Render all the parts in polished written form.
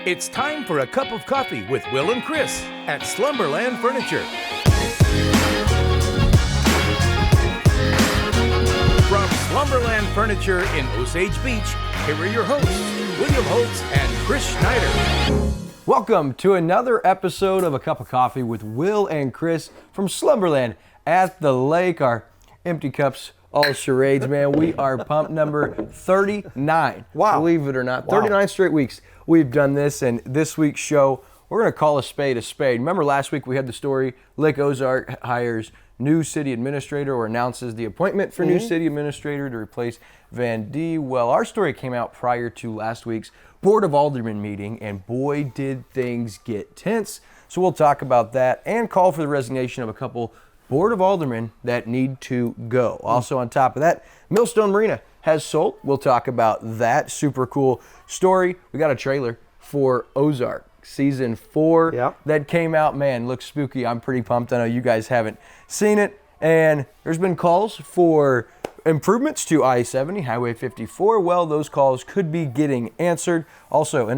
It's time for a cup of coffee with Will and Chris at Slumberland Furniture. From Slumberland Furniture in Osage Beach, here are your hosts, William Holtz and Chris Schneider. Welcome to another episode of A Cup of Coffee with Will and Chris from Slumberland at the lake. Our empty cups, all charades, man. We are pump number 39. Wow. Believe it or not. 39 straight weeks we've done this, and this week's show, we're going to call a spade a spade. Remember last week we had the story, Lake Ozark hires new city administrator or announces the appointment for new city administrator to replace Van D. Well, our story came out prior to last week's Board of Aldermen meeting, and boy, did things get tense. So we'll talk about that and call for the resignation of a couple Board of Aldermen that need to go. Also on top of that, Millstone Marina has sold. We'll talk about that super cool story. We got a trailer for Ozark season 4 that came out. Man, looks spooky. I'm pretty pumped. I know you guys haven't seen it. And there's been calls for improvements to I-70, Highway 54. Well, those calls could be getting answered. Also,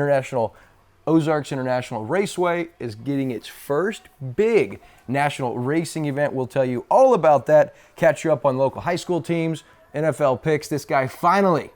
Ozarks International Raceway is getting its first big national racing event. We'll tell you all about that. Catch you up on local high school teams, NFL picks. This guy finally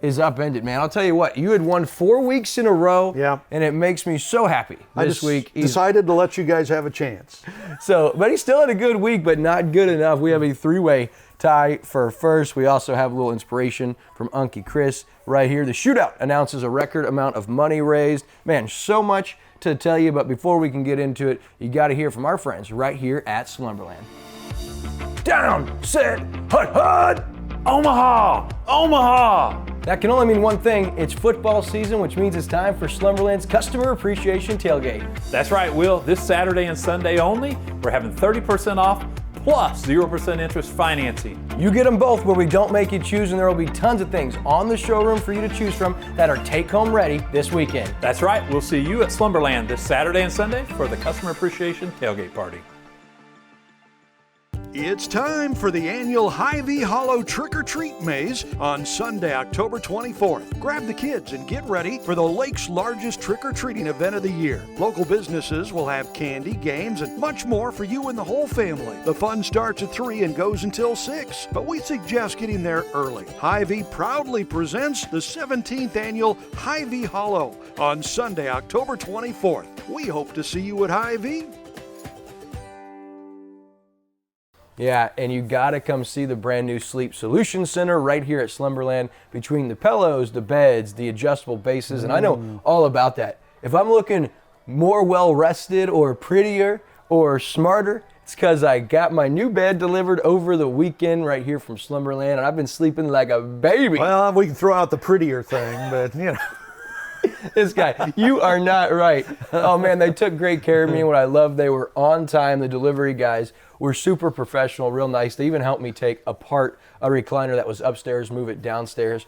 is upended, man. I'll tell you what, you had won 4 weeks in a row, and it makes me so happy. This week, decided to let you guys have a chance. But he still had a good week, but not good enough. We have a three-way tie for first. We also have a little inspiration from Unky Chris right here. The shootout announces a record amount of money raised. Man, so much to tell you, but before we can get into it, you got to hear from our friends right here at Slumberland. Down, set, hut, hut! Omaha! Omaha! That can only mean one thing. It's football season, which means it's time for Slumberland's Customer Appreciation Tailgate. That's right, Will. This Saturday and Sunday only, we're having 30% off plus 0% interest financing. You get them both where we don't make you choose, and there will be tons of things on the showroom for you to choose from that are take-home ready this weekend. That's right. We'll see you at Slumberland this Saturday and Sunday for the Customer Appreciation Tailgate Party. It's time for the annual Hy-Vee Hollow Trick or Treat Maze on Sunday, October 24th. Grab the kids and get ready for the lake's largest trick-or-treating event of the year. Local businesses will have candy, games, and much more for you and the whole family. The fun starts at 3 and goes until 6, but we suggest getting there early. Hy-Vee proudly presents the 17th annual Hy-Vee Hollow on Sunday, October 24th. We hope to see you at Hy-Vee. Yeah, and you gotta come see the brand new Sleep Solution Center right here at Slumberland, between the pillows, the beds, the adjustable bases, and I know all about that. If I'm looking more well-rested or prettier or smarter, it's because I got my new bed delivered over the weekend right here from Slumberland, and I've been sleeping like a baby. Well, we can throw out the prettier thing, but you know. This guy, you are not right. Oh man, they took great care of me. What I love, they were on time. The delivery guys were super professional, real nice. They even helped me take apart a recliner that was upstairs, move it downstairs.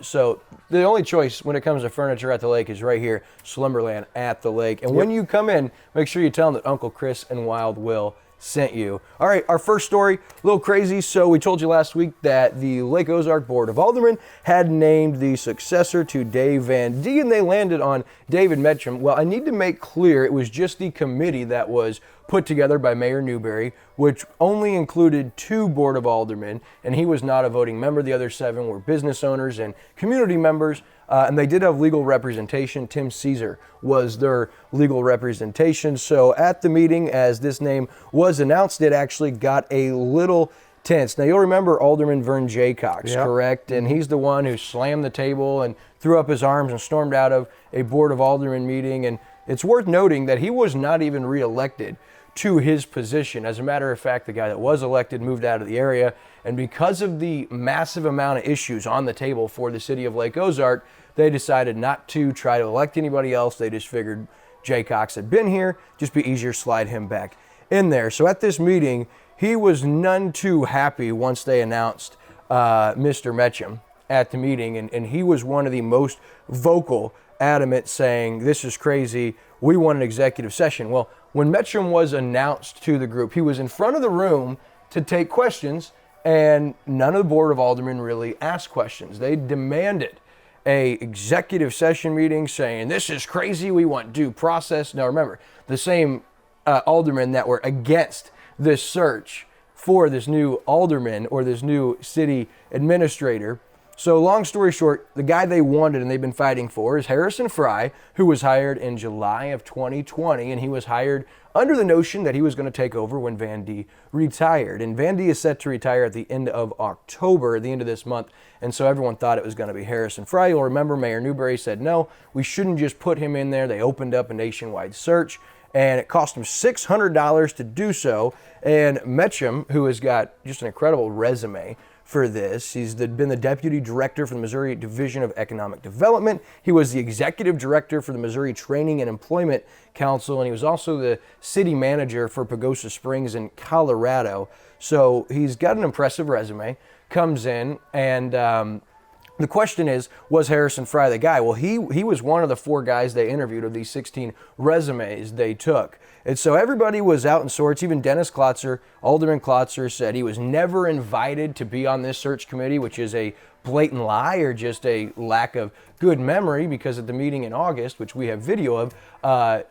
So the only choice when it comes to furniture at the lake is right here, Slumberland at the lake. And when you come in, make sure you tell them that Uncle Chris and Wild Will sent you. All right, our first story, a little crazy. So we told you last week that the Lake Ozark Board of Aldermen had named the successor to Dave Van D, and they landed on David Metcham. Well, I need to make clear it was just the committee that was put together by Mayor Newberry, which only included 2 Board of Aldermen, and he was not a voting member. The other 7 were business owners and community members, and they did have legal representation. Tim Caesar was their legal representation. So at the meeting, as this name was announced, it actually got a little tense. Now, you'll remember Alderman Vern Jaycox, correct? And he's the one who slammed the table and threw up his arms and stormed out of a Board of Aldermen meeting. And it's worth noting that he was not even reelected to his position. As a matter of fact, the guy that was elected moved out of the area, and because of the massive amount of issues on the table for the city of Lake Ozark, they decided not to try to elect anybody else. They just figured Jaycox had been here, just be easier to slide him back in there. So at this meeting, he was none too happy once they announced Mr. Metcham at the meeting, and he was one of the most vocal, adamant, saying, this is crazy, we want an executive session. Well, when Metcham was announced to the group, he was in front of the room to take questions, and none of the Board of Aldermen really asked questions. They demanded a executive session meeting saying, this is crazy, we want due process. Now remember, the same aldermen that were against this search for this new alderman or this new city administrator. So long story short, the guy they wanted and they've been fighting for is Harrison Fry, who was hired in July of 2020, and he was hired under the notion that he was going to take over when Van D retired. And Van D is set to retire at the end of October, the end of this month, and so everyone thought it was going to be Harrison Fry. You'll remember Mayor Newberry said, no, we shouldn't just put him in there. They opened up a nationwide search, and it cost him $600 to do so. And Metcham, who has got just an incredible resume for this. He's been the deputy director for the Missouri Division of Economic Development. He was the executive director for the Missouri Training and Employment Council, and he was also the city manager for Pagosa Springs in Colorado. So he's got an impressive resume, comes in, and the question is, was Harrison Fry the guy? Well, he was one of the 4 guys they interviewed of these 16 resumes they took. And so everybody was out in sorts. Even Dennis Klotzer, Alderman Klotzer, said he was never invited to be on this search committee, which is a blatant lie or just a lack of good memory, because at the meeting in August, which we have video of,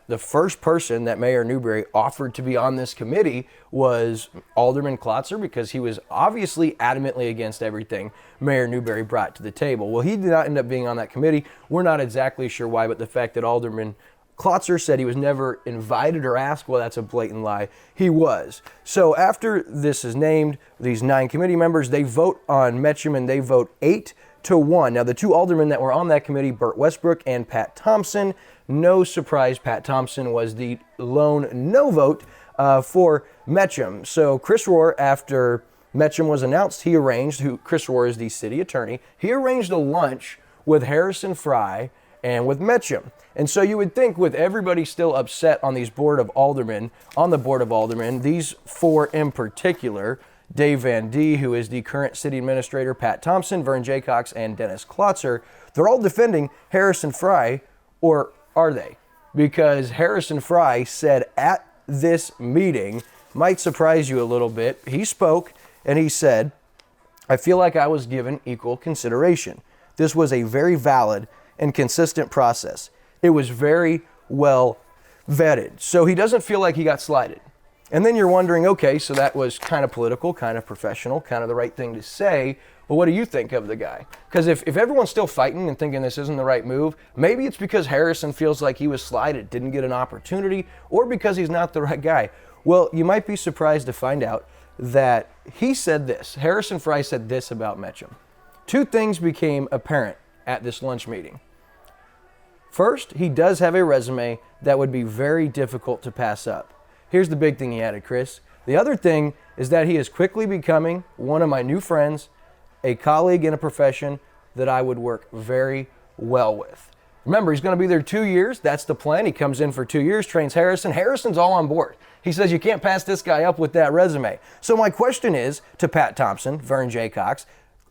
the first person that Mayor Newberry offered to be on this committee was Alderman Klotzer, because he was obviously adamantly against everything Mayor Newberry brought to the table. Well, he did not end up being on that committee. We're not exactly sure why, but the fact that Alderman Klotzer said he was never invited or asked, well, that's a blatant lie. He was. So after this is named, these 9 committee members, they vote on Metcham, and they vote 8-1. Now, the 2 aldermen that were on that committee, Burt Westbrook and Pat Thompson, no surprise, Pat Thompson was the lone no vote for Metcham. So Chris Rohr, after Metcham was announced, he arranged, Chris Rohr is the city attorney, he arranged a lunch with Harrison Fry and with Metcham. And so you would think, with everybody still upset on the board of aldermen, these 4 in particular, Dave Van D, who is the current city administrator, Pat Thompson, Vern Jaycox, and Dennis Klotzer, they're all defending Harrison Fry, or are they? Because Harrison Fry said at this meeting, might surprise you a little bit, he spoke and he said, I feel like I was given equal consideration. This was a very valid and consistent process. It was very well vetted. So he doesn't feel like he got slighted. And then you're wondering, okay, so that was kind of political, kind of professional, kind of the right thing to say. Well, what do you think of the guy? Because if everyone's still fighting and thinking this isn't the right move, maybe it's because Harrison feels like he was slighted, didn't get an opportunity, or because he's not the right guy. Well, you might be surprised to find out that he said this. Harrison Fry said this about Metcham. 2 things became apparent at this lunch meeting. First, he does have a resume that would be very difficult to pass up. Here's the big thing he added, Chris. The other thing is that he is quickly becoming one of my new friends, a colleague in a profession that I would work very well with. Remember, he's going to be there 2 years. That's the plan. He comes in for 2 years, trains Harrison. Harrison's all on board. He says you can't pass this guy up with that resume. So my question is to Pat Thompson, Vern Jaycox,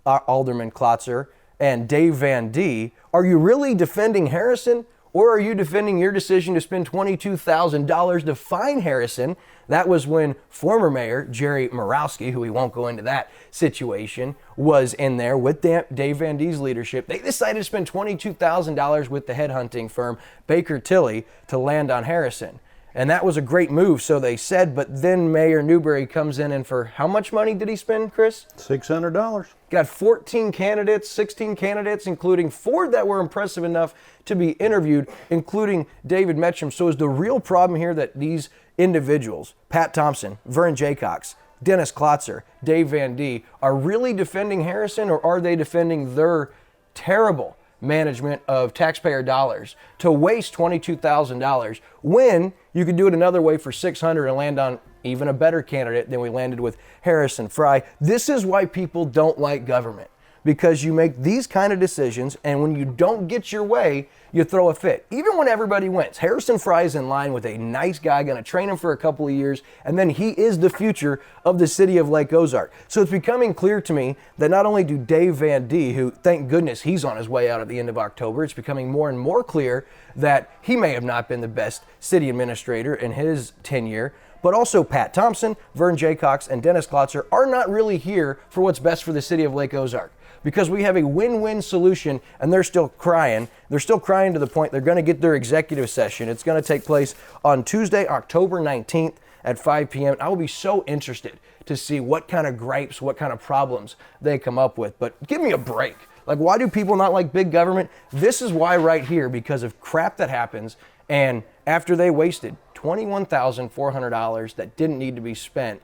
Alderman Klotzer, and Dave Van D, are you really defending Harrison, or are you defending your decision to spend $22,000 to fine Harrison? That was when former Mayor Jerry Morawski, who we won't go into that situation, was in there with Dave Van D's leadership. They decided to spend $22,000 with the headhunting firm Baker Tilly to land on Harrison. And that was a great move, so they said, but then Mayor Newberry comes in, and for how much money did he spend, Chris? $600. Got 14 candidates, 16 candidates, including 4 that were impressive enough to be interviewed, including David Metcham. So is the real problem here that these individuals, Pat Thompson, Vern Jaycox, Dennis Klotzer, Dave Van D, are really defending Harrison, or are they defending their terrible management of taxpayer dollars to waste $22,000 when you could do it another way for $600 and land on even a better candidate than we landed with Harrison Fry? This is why people don't like government, because you make these kind of decisions, and when you don't get your way, you throw a fit. Even when everybody wins. Harrison Fry is in line with a nice guy, going to train him for a couple of years, and then he is the future of the city of Lake Ozark. So it's becoming clear to me that not only do Dave Van D, who thank goodness he's on his way out at the end of October, it's becoming more and more clear that he may have not been the best city administrator in his tenure, but also Pat Thompson, Vern Jaycox, and Dennis Klotzer are not really here for what's best for the city of Lake Ozark. because we have a win-win solution, and they're still crying. They're still crying to the point they're going to get their executive session. It's going to take place on Tuesday, October 19th at 5 p.m. I will be so interested to see what kind of gripes, what kind of problems they come up with. But give me a break. Like, why do people not like big government? This is why right here, because of crap that happens. And after they wasted $21,400 that didn't need to be spent,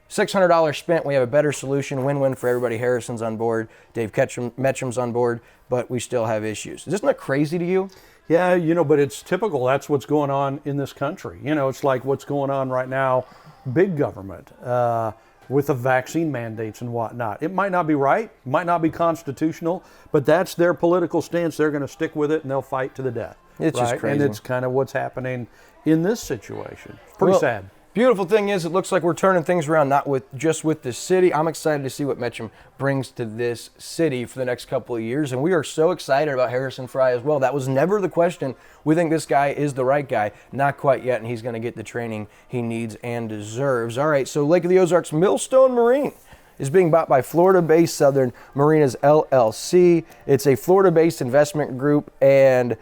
$600 spent, we have a better solution, win-win for everybody. Harrison's on board, Dave Metcham's on board, but we still have issues. Isn't that crazy to you? Yeah, but it's typical. That's what's going on in this country. It's like what's going on right now, big government, with the vaccine mandates and whatnot. It might not be right, might not be constitutional, but that's their political stance. They're going to stick with it, and they'll fight to the death. It's just crazy. And it's kind of what's happening in this situation. Pretty sad. Beautiful thing is, it looks like we're turning things around, not just with the city. I'm excited to see what Metcham brings to this city for the next couple of years, and we are so excited about Harrison Fry as well. That was never the question. We think this guy is the right guy. Not quite yet, and he's going to get the training he needs and deserves. All right, so Lake of the Ozarks Millstone Marine is being bought by Florida-based Southern Marinas LLC. It's a Florida-based investment group, and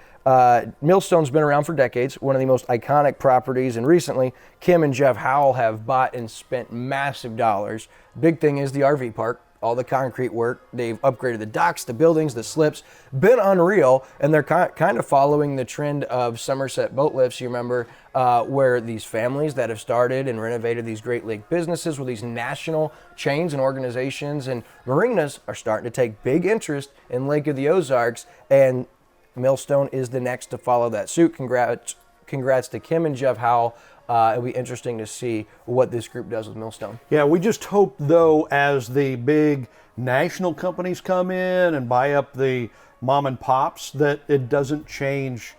Millstone's been around for decades, one of the most iconic properties, and recently Kim and Jeff Howell have bought and spent massive dollars. Big thing is the RV park, all the concrete work. They've upgraded the docks, the buildings, the slips, been unreal, and they're kind of following the trend of Somerset boat lifts, you remember, where these families that have started and renovated these Great Lake businesses with these national chains and organizations and marinas are starting to take big interest in Lake of the Ozarks, and Millstone is the next to follow that suit. Congrats to Kim and Jeff Howell. It'll be interesting to see what this group does with Millstone. Yeah, we just hope, though, as the big national companies come in and buy up the mom and pops, that it doesn't change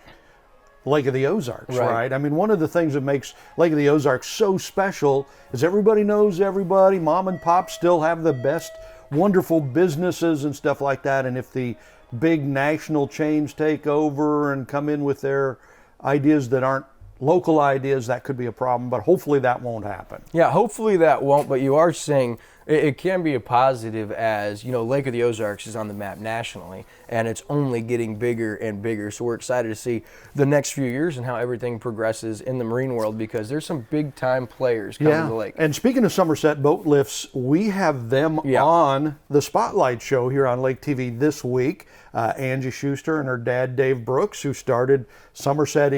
Lake of the Ozarks, right? I mean, one of the things that makes Lake of the Ozarks so special is everybody knows everybody. Mom and pop still have the best, wonderful businesses and stuff like that. And if the big national chains take over and come in with their ideas that aren't local ideas, that could be a problem, but hopefully that won't happen. Yeah, hopefully that won't, but you are saying it can be a positive as, Lake of the Ozarks is on the map nationally, and it's only getting bigger and bigger. So we're excited to see the next few years and how everything progresses in the marine world, because there's some big-time players coming to the lake. And speaking of Somerset Boat Lifts, we have them on the Spotlight Show here on Lake TV this week. Angie Schuster and her dad, Dave Brooks, who started Somerset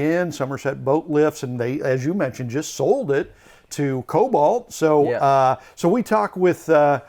Boat Lifts, and they, as you mentioned, just sold it to Cobalt. So so we talk with the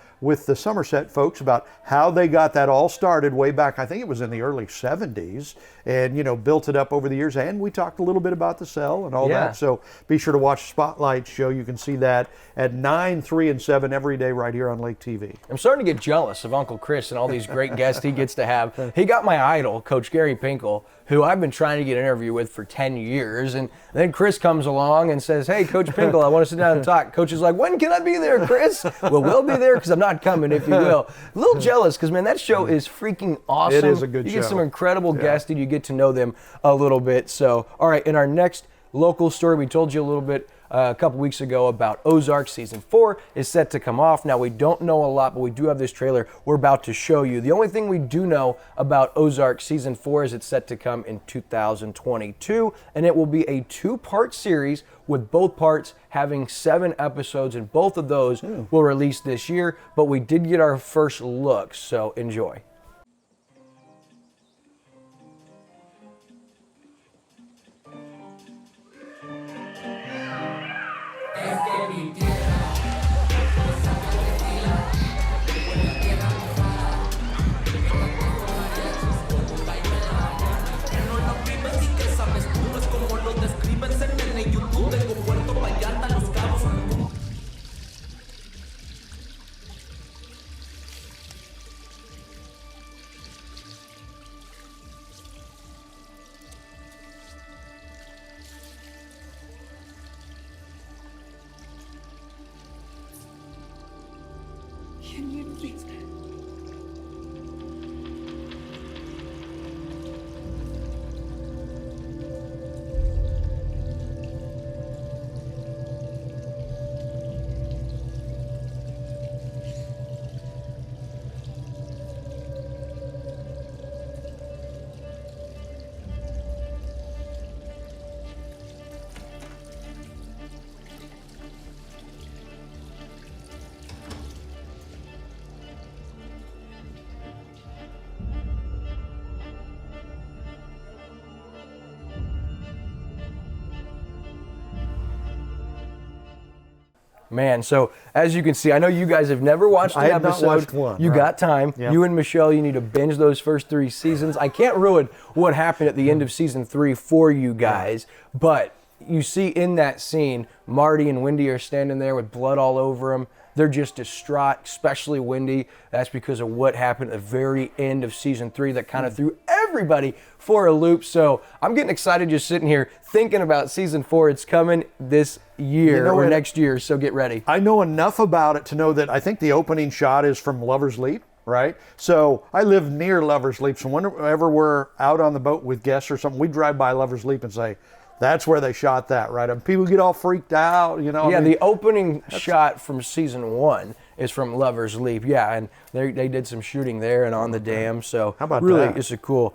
Somerset folks about how they got that all started way back, I think it was in the early 70s, and built it up over the years. And we talked a little bit about the sell and all that. So be sure to watch the Spotlight Show. You can see that at 9, 3, and 7 every day right here on Lake TV. I'm starting to get jealous of Uncle Chris and all these great guests he gets to have. He got my idol, Coach Gary Pinkel, who I've been trying to get an interview with for 10 years. And then Chris comes along and says, "Hey, Coach Pinkel, I want to sit down and talk." Coach is like, "When can I be there, Chris?" "Well, we'll be there because I'm not coming, if you will." A little jealous because, man, that show is freaking awesome. It is a good show. You get some incredible guests and you get to know them a little bit. So, all right, in our next local story, we told you a little bit a couple weeks ago about Ozark Season 4 is set to come off. Now, we don't know a lot, but we do have this trailer we're about to show you. The only thing we do know about Ozark Season 4 is it's set to come in 2022, and it will be a 2-part series with both parts having 7 episodes, and both of those will release this year, but we did get our first look, so enjoy. Can you please? Man, so as you can see, I know you guys have never watched an I have not episode. watched one, You right. got time. Yep. You and Michelle, you need to binge those first 3 seasons. I can't ruin what happened at the end of season 3 for you guys, but you see in that scene, Marty and Wendy are standing there with blood all over them. They're just distraught, especially Wendy. That's because of what happened at the very end of season 3 that kind of threw everybody for a loop. So I'm getting excited just sitting here thinking about season 4. It's coming this year or next year, so get ready. I know enough about it to know that I think the opening shot is from Lover's Leap, right? So I live near Lover's Leap, so whenever we're out on the boat with guests or something, we drive by Lover's Leap and say, that's where they shot that, right? And people get all freaked out, you know. Yeah, the opening shot from season 1 is from Lover's Leap. Yeah, and they did some shooting there and on the dam. So how about really, that? It's a cool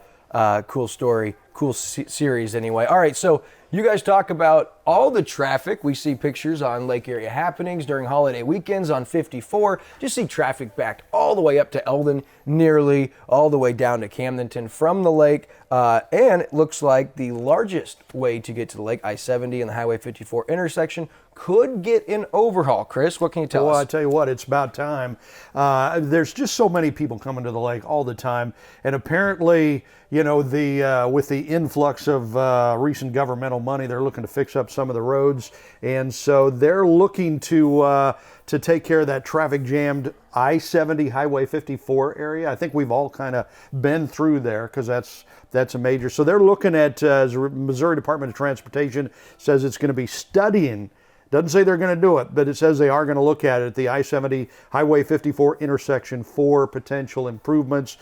story, cool series anyway. All right, so you guys talk about all the traffic. We see pictures on lake area happenings during holiday weekends on 54. Just see traffic backed all the way up to Eldon, nearly all the way down to Camdenton from the lake. And it looks like the largest way to get to the lake, I-70 and the Highway 54 intersection, could get an overhaul. Chris, what can you tell Well, us? I tell you what, it's about time. There's just so many people coming to the lake all the time, and apparently, you know, with the influx of recent governmental money, they're looking to fix up some of the roads, and so they're looking to take care of that traffic jammed I-70 Highway 54 area. I think we've all kind of been through there because that's a major. So they're looking at Missouri Department of Transportation says it's going to be studying. Doesn't say they're going to do it, but it says they are going to look at it, the I-70 Highway 54 intersection for potential improvements.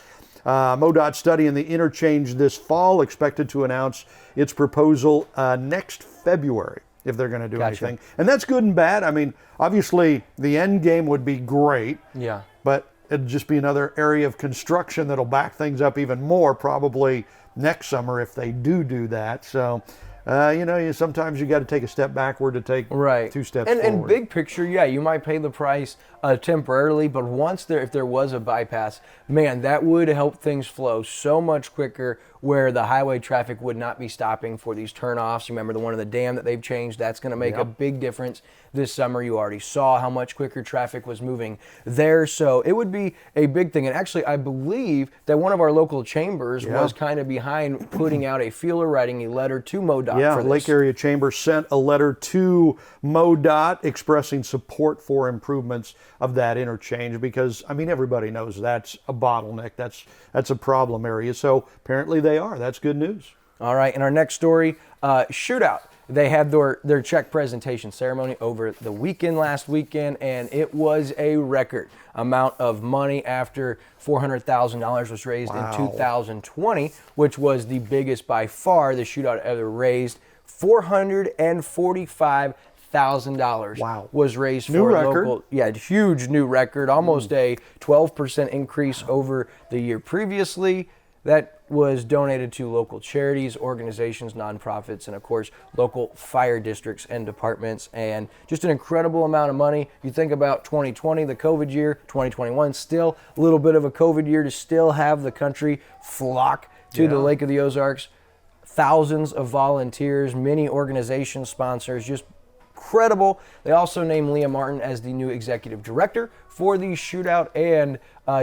MoDOT studying the interchange this fall, expected to announce its proposal next February if they're going to do anything. And that's good and bad. I mean, obviously the end game would be great, but it'd just be another area of construction that'll back things up even more probably next summer if they do that. So you know, sometimes you got to take a step backward to take 2 steps forward. And big picture, yeah, you might pay the price temporarily, but if there was a bypass, man, that would help things flow so much quicker where the highway traffic would not be stopping for these turnoffs. Remember the one in the dam that they've changed? That's going to make a big difference this summer. You already saw how much quicker traffic was moving there, so it would be a big thing. And actually, I believe that one of our local chambers was kind of behind putting out a feeler, writing a letter to MoDOT for this. Lake Area Chamber sent a letter to MoDOT expressing support for improvements of that interchange because, I mean, everybody knows that's a bottleneck. That's a problem area. So apparently they are. That's good news. All right, in our next story, shootout. They had their check presentation ceremony over the last weekend, and it was a record amount of money after $400,000 was raised in 2020, which was the biggest by far the shootout ever raised. $445,000 was raised New for record. local. Yeah, huge new record, almost a 12% increase over the year previously. That was donated to local charities, organizations, nonprofits, and of course, local fire districts and departments, and just an incredible amount of money. You think about 2020, the COVID year, 2021, still a little bit of a COVID year to still have the country flock to the Lake of the Ozarks. Thousands of volunteers, many organizations, sponsors, just incredible. They also named Leah Martin as the new executive director for the shootout, and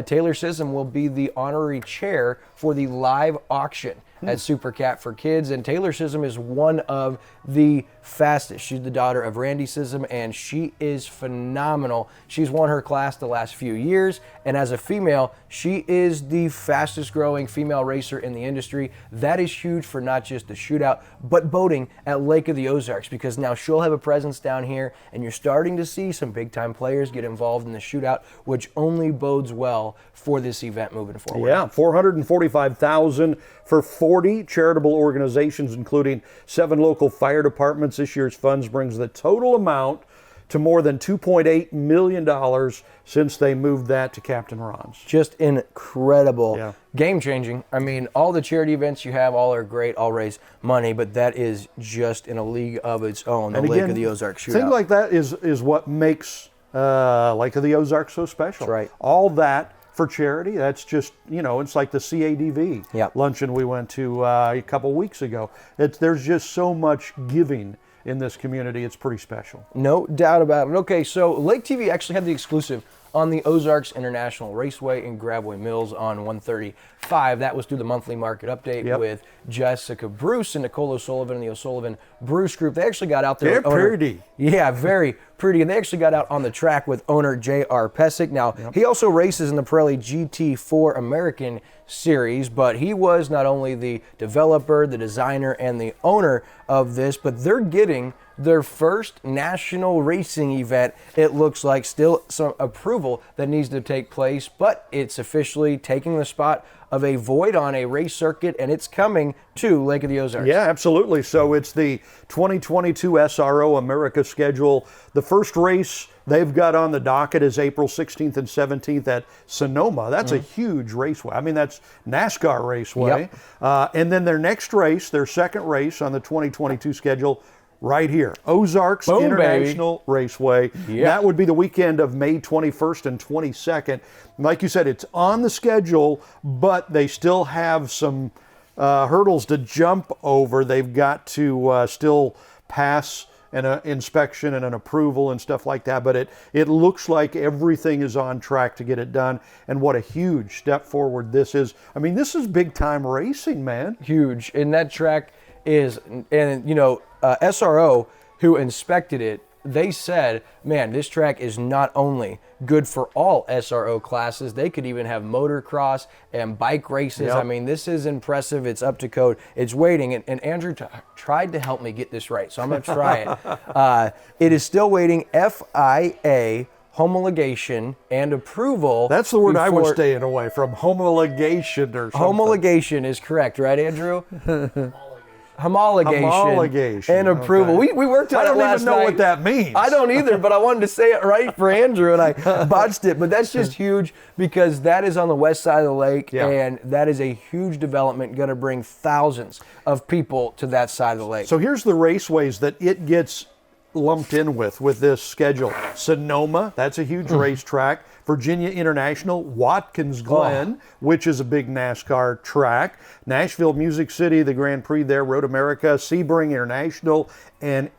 Taylor Sissom will be the honorary chair for the live auction at Super Cat for Kids. And Taylor Sissom is one of the fastest. She's the daughter of Randy Sissom, and she is phenomenal. She's won her class the last few years, and as a female, she is the fastest growing female racer in the industry. That is huge for not just the shootout, but boating at Lake of the Ozarks, because now she'll have a presence down here, and you're starting to see some big time players get involved in the shootout, which only bodes well for this event moving forward. Yeah, $445,000 for 40 charitable organizations, including 7 local fire departments. This year's funds brings the total amount to more than $2.8 million since they moved that to Captain Ron's. Just incredible. Yeah. Game changing. I mean, all the charity events you have, all are great, all raise money, but that is just in a league of its own, the Lake of the Ozarks shootout. Things like that is what makes Lake of the Ozarks so special. That's right. All that for charity, that's just, you know, it's like the CADV luncheon we went to a couple weeks ago. There's just so much giving in this community. It's pretty special. No doubt about it. Okay, so Lake TV actually had the exclusive on the Ozarks International Raceway in Grabway Mills on 135. That was through the monthly market update with Jessica Bruce and Nicole O'Sullivan and the O'Sullivan Bruce Group. They actually got out there. They're pretty. Yeah, very pretty. And they actually got out on the track with owner J.R. Pesic. Now, he also races in the Pirelli GT4 American Series, but he was not only the developer, the designer, and the owner of this, but they're getting their first national racing event. It looks like still some approval that needs to take place, but it's officially taking the spot of a void on a race circuit, and it's coming to Lake of the Ozarks. Yeah, absolutely. So it's the 2022 SRO America schedule. The first race they've got on the docket is April 16th and 17th at Sonoma. That's a huge raceway. I mean, that's NASCAR raceway. And then their next race, their second race on the 2022 schedule, right here, Ozarks International Raceway. That would be the weekend of May 21st and 22nd. Like you said, it's on the schedule, but they still have some hurdles to jump over. They've got to still pass an inspection and an approval and stuff like that, but it looks like everything is on track to get it done, and what a huge step forward this is. I mean, this is big time racing, man. Huge. And that track is, and you know, SRO, who inspected it, they said, man, this track is not only good for all SRO classes, they could even have motocross and bike races. I mean, this is impressive. It's up to code. It's waiting. And Andrew tried to help me get this right, so I'm going to try it. It is still waiting FIA homologation and approval. That's the word I was staying away from, homologation or something. Homologation is correct, right, Andrew? Homologation and approval. Okay. We worked on it last night. I don't even know what that means. I don't either, but I wanted to say it right for Andrew, and I botched it. But that's just huge because that is on the west side of the lake, and that is a huge development, going to bring thousands of people to that side of the lake. So here's the raceways that it gets lumped in with this schedule. Sonoma, that's a huge racetrack. Virginia International, Watkins Glen, which is a big NASCAR track. Nashville, Music City, the Grand Prix there, Road America, Sebring International, and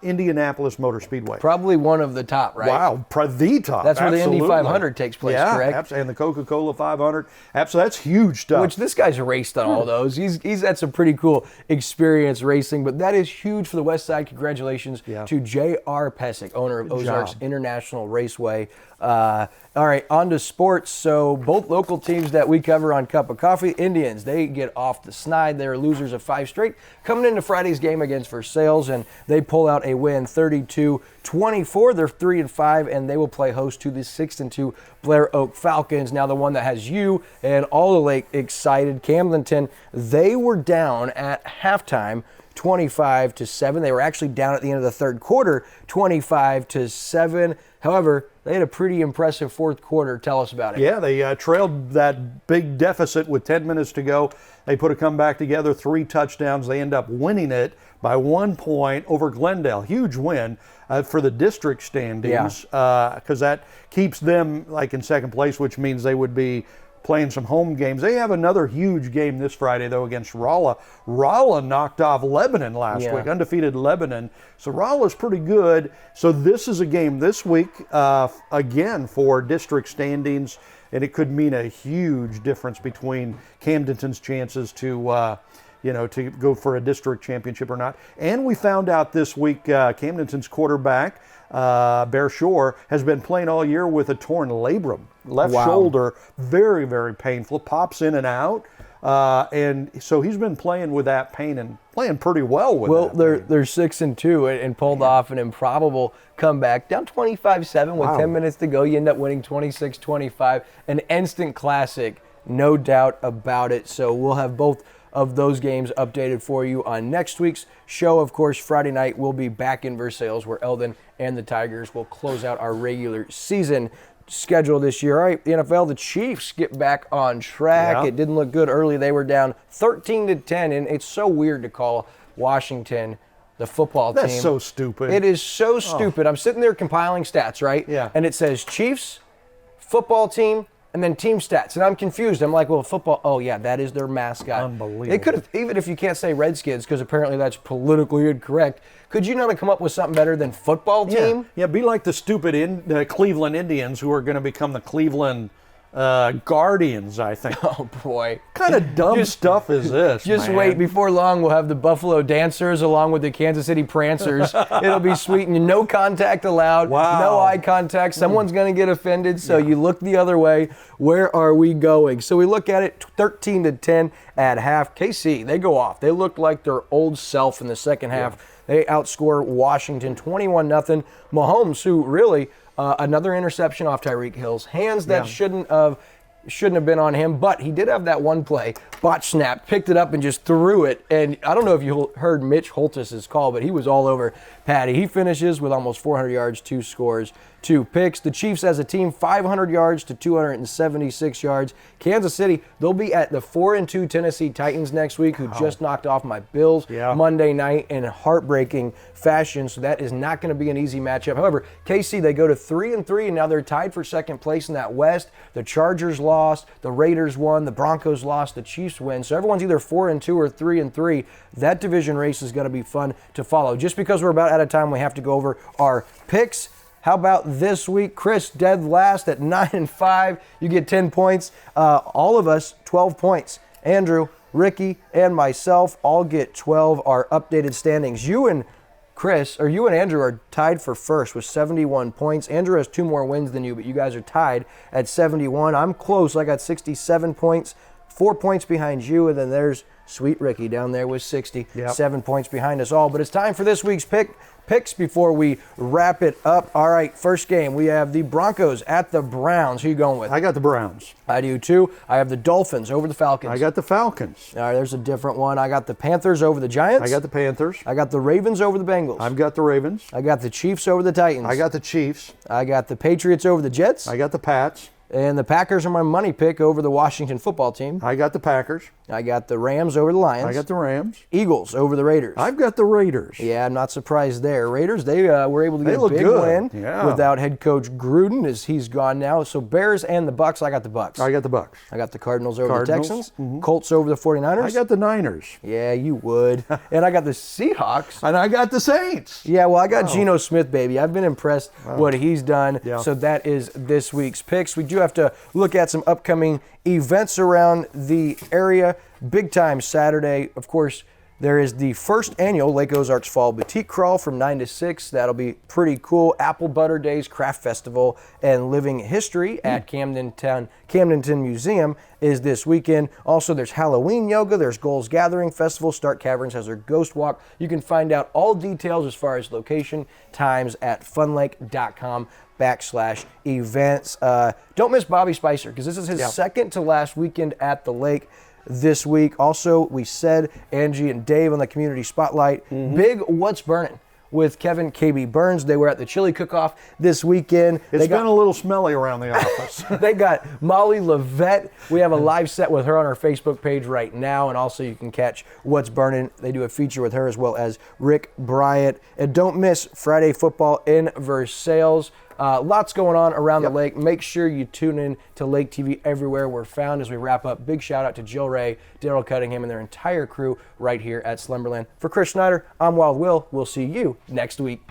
Indianapolis Motor Speedway. Probably one of the top, right? Wow, the top. That's where the Indy 500 takes place, correct? And the Coca-Cola 500. Absolutely, that's huge stuff. Which this guy's raced on all those. He's had some pretty cool experience racing, but that is huge for the West Side. Congratulations to J.R. Pesic, owner of Ozarks International Raceway. All right, on to sports. So both local teams that we cover on Cup of Coffee, Indians, they get off the snide. They're losers of 5 straight. Coming into Friday's game against Versailles, and they pull out a win 32-24. They're 3-5, and they will play host to the 6-2 Blair Oak Falcons. Now the one that has you and all the lake excited, Camdenton, they were down at halftime 25-7. They were actually down at the end of the third quarter 25-7. However, they had a pretty impressive fourth quarter. Tell us about it. Yeah, they trailed that big deficit with 10 minutes to go. They put a comeback together, 3 touchdowns. They end up winning it by 1 point over Glendale. Huge win for the district standings because that keeps them like in second place, which means they would be playing some home games. They have another huge game this Friday, though, against Rolla. Rolla knocked off Lebanon last week, undefeated Lebanon. So Rolla's pretty good. So this is a game this week, again, for district standings, and it could mean a huge difference between Camdenton's chances to to go for a district championship or not. And we found out this week Camdenton's quarterback, Bear Shore, has been playing all year with a torn labrum. Left shoulder, very, very painful, pops in and out. And so he's been playing with that pain and playing pretty well with it. Well, they're 6-2 and pulled off an improbable comeback. Down 25-7 with 10 minutes to go. You end up winning 26-25. An instant classic, no doubt about it. So we'll have both of those games updated for you on next week's show. Of course, Friday night we'll be back in Versailles where Eldon and the Tigers will close out our regular season schedule this year. All right, the NFL, the Chiefs get back on track. It didn't look good early. They were down 13-10, and it's so weird to call Washington the football team. That's so stupid. It is so stupid. I'm sitting there compiling stats, right? Yeah. And it says Chiefs, football team, and then team stats. And I'm confused. I'm like, well, football, oh, yeah, that is their mascot. Unbelievable. They could have, even if you can't say Redskins, because apparently that's politically incorrect, could you not have come up with something better than football team? Yeah, be like the stupid Cleveland Indians who are going to become the Cleveland Guardians, I think. Oh, boy. What kind of dumb stuff is this, Just man? wait. Before long, we'll have the Buffalo Dancers along with the Kansas City Prancers. It'll be sweet. And no contact allowed. Wow. No eye contact. Someone's going to get offended, so you look the other way. Where are we going? So we look at it 13-10 at half. KC, they go off. They look like their old self in the second half. They outscore Washington 21-0. Mahomes, who really... another interception off Tyreek Hill's hands that shouldn't have been on him, but he did have that one play, botch snap, picked it up and just threw it. And I don't know if you heard Mitch Holtis's call, but he was all over Patty. He finishes with almost 400 yards, 2 scores, 2 picks. The Chiefs as a team, 500 yards to 276 yards. Kansas City, they'll be at the 4-2 Tennessee Titans next week, who just knocked off my Bills Monday night in heartbreaking fashion. So that is not going to be an easy matchup. However, KC, they go to 3-3, and now they're tied for second place in that West. The Chargers lost, the Raiders won, the Broncos lost, the Chiefs win. So everyone's either 4-2 or 3-3. That division race is going to be fun to follow. Just because we're about out of time, we have to go over our picks. How about this week? Chris, dead last at 9-5. You get 10 points. All of us, 12 points. Andrew, Ricky, and myself all get 12. Our updated standings. You and Andrew are tied for first with 71 points. Andrew has 2 more wins than you, but you guys are tied at 71. I'm close. I got 67 points, 4 points behind you, and then there's sweet Ricky down there with 60, 7 points behind us all. But it's time for this week's picks before we wrap it up. All right, first game, we have the Broncos at the Browns. Who are you going with? I got the Browns. I do too. I have the Dolphins over the Falcons. I got the Falcons. All right, there's a different one. I got the Panthers over the Giants. I got the Panthers. I got the Ravens over the Bengals. I've got the Ravens. I got the Chiefs over the Titans. I got the Chiefs. I got the Patriots over the Jets. I got the Pats. And the Packers are my money pick over the Washington football team. I got the Packers. I got the Rams over the Lions. I got the Rams. Eagles over the Raiders. I've got the Raiders. Yeah, I'm not surprised there. Raiders, they were able to get a big win without head coach Gruden, as he's gone now. So Bears and the Bucks, I got the Bucks. I got the Bucks. I got the Cardinals over the Texans. Colts over the 49ers. I got the Niners. Yeah, you would. And I got the Seahawks. And I got the Saints. Yeah, well, I got Geno Smith, baby. I've been impressed what he's done. Yeah. So that is this week's picks. We do have to look at some upcoming events around the area. Big time Saturday, of course, there is the first annual Lake Ozarks Fall Boutique Crawl from 9 to 6. That'll be pretty cool. Apple Butter Days, Craft Festival, and Living History at Camdenton Museum is this weekend. Also, there's Halloween Yoga. There's Goals Gathering Festival. Stark Caverns has their Ghost Walk. You can find out all details as far as location, times at funlake.com/events. Don't miss Bobby Spicer, because this is his second to last weekend at the lake this week. Also, we said Angie and Dave on the Community Spotlight. Big What's Burning with Kevin KB Burns. They were at the chili cook-off this weekend. It's been a little smelly around the office. They got Molly Levette. We have a live set with her on our Facebook page right now, and also you can catch What's Burning. They do a feature with her as well as Rick Bryant. And don't miss Friday football in Versailles. Lots going on around the lake. Make sure you tune in to Lake TV everywhere we're found as we wrap up. Big shout out to Jill Ray, Daryl Cunningham, and their entire crew right here at Slumberland. For Chris Schneider, I'm Wild Will. We'll see you next week.